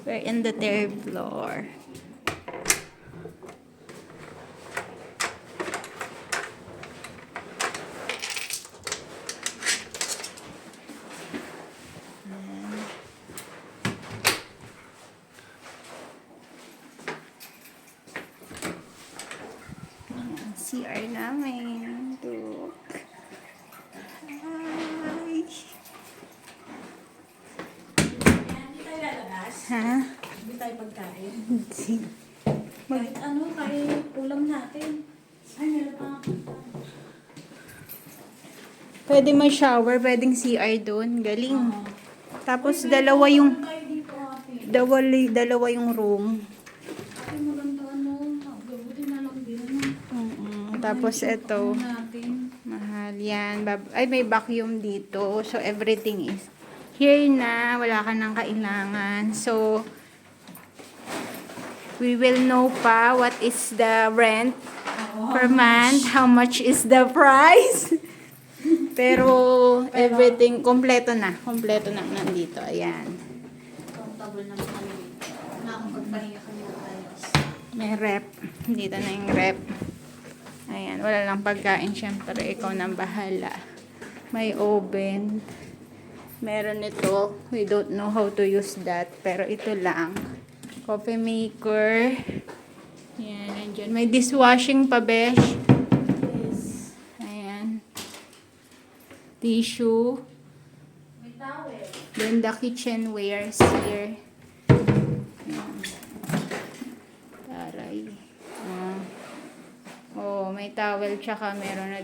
We're in the third floor. CR namin. Look. Hi. Hindi tayo lalabas. Ha? Hindi tayo pagkain. Hindi. Kahit ano, kahit ulam natin. Ay, meron pa ako. Pwede may shower, pwedeng CR doon. Galing. Oo. Tapos Uy, dalawa yung tayo dito, ate. dalawa yung room. Ate, maganda ano. Gabuti na lang din. Tapos ito, Natin. mahal yan. Ay, may vacuum dito. So, everything is here na. Wala ka nang kailangan. So, we will know pa what is the rent per month. How much is the price. Pero, everything, kompleto na. Kompleto na nandito. Ayan. Comfortable naman kami dito. Nakakapagpahinga kami ng ayos. May rep. Dito na yung rep. Ayan, wala lang pagkain. Siyempre, ikaw nang bahala. May oven. Meron ito. We don't know how to use that. Pero ito lang. Coffee maker. Ayan, nandyan. May dishwashing pa, besh. Yes. Ayan. Tissue. May towel. Then the kitchenwares here. Ayan. Taray. Oh, may towel tsaka meron na